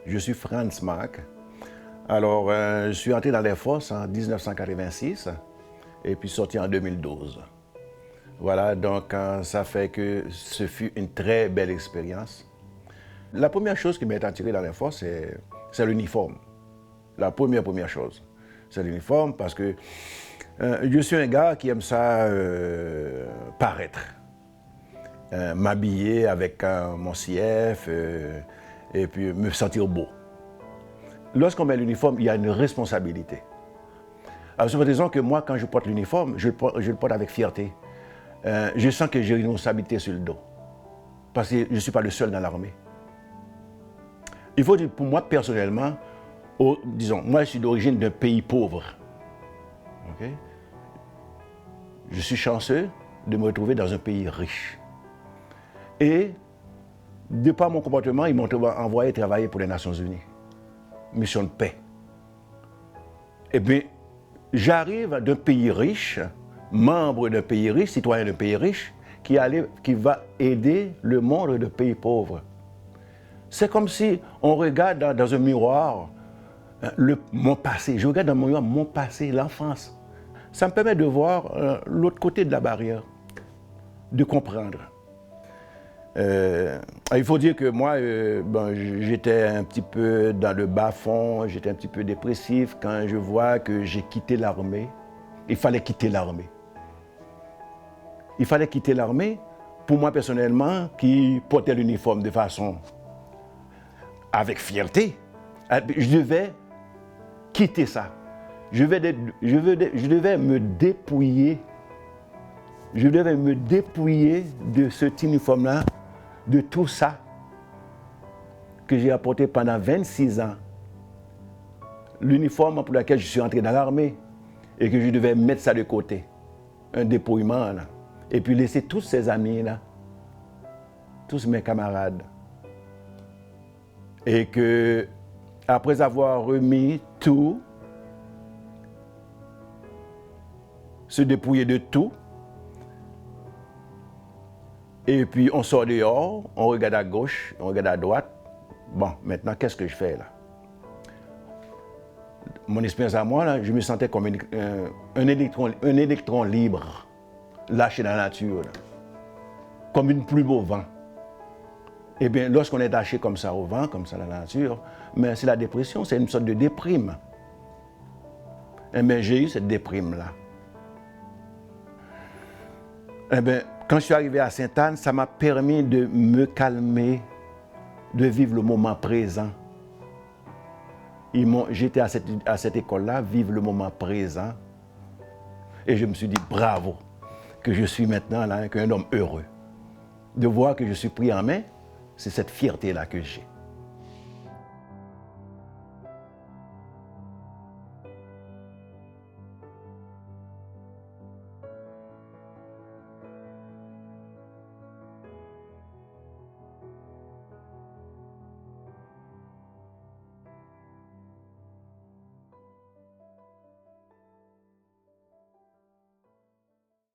Je suis Franz Mack. Alors, je suis entré dans les forces en 1986 et puis sorti en 2012. Voilà, donc ça fait que ce fut une très belle expérience. La première chose qui m'a attiré dans les forces, c'est l'uniforme. La première chose, c'est l'uniforme parce que je suis un gars qui aime ça paraître. M'habiller avec mon CF et puis me sentir beau. Lorsqu'on met l'uniforme, il y a une responsabilité. Alors, c'est pour raison que moi, quand je porte l'uniforme, je le porte avec fierté. Je sens que j'ai une responsabilité sur le dos. Parce que je ne suis pas le seul dans l'armée. Il faut dire, pour moi, personnellement, disons, moi, je suis d'origine d'un pays pauvre. Okay? Je suis chanceux de me retrouver dans un pays riche. Et, de par mon comportement, ils m'ont envoyé travailler pour les Nations Unies. Mission de paix. Eh bien, j'arrive d'un pays riche, membre d'un pays riche, citoyen d'un pays riche, qui va aider le monde de pays pauvres. C'est comme si on regarde dans un miroir mon passé. Je regarde dans mon miroir mon passé, l'enfance. Ça me permet de voir l'autre côté de la barrière, de comprendre. Il faut dire que moi, j'étais un petit peu dans le bas-fond, j'étais un petit peu dépressif quand je vois que j'ai quitté l'armée. Il fallait quitter l'armée. Il fallait quitter l'armée, pour moi personnellement, qui portais l'uniforme de façon avec fierté. Je devais quitter ça. Je devais me dépouiller. Je devais me dépouiller de cet uniforme-là, de tout ça que j'ai apporté pendant 26 ans. L'uniforme pour lequel je suis entré dans l'armée et que je devais mettre ça de côté. Un dépouillement, là. Et puis laisser tous ces amis-là, tous mes camarades. Et que, après avoir remis tout, se dépouiller de tout, et puis on sort dehors, on regarde à gauche, on regarde à droite. Bon, maintenant, qu'est-ce que je fais là? Mon expérience à moi, là, je me sentais comme un électron libre, lâché dans la nature, là, comme une plume au vent. Eh bien, lorsqu'on est lâché comme ça au vent, comme ça dans la nature, mais c'est la dépression, c'est une sorte de déprime. Eh bien, j'ai eu cette déprime-là. Eh bien, quand je suis arrivé à Sainte-Anne, ça m'a permis de me calmer, de vivre le moment présent. J'étais à cette école-là, vivre le moment présent. Et je me suis dit, bravo, que je suis maintenant là, qu'un homme heureux. De voir que je suis pris en main, c'est cette fierté-là que j'ai.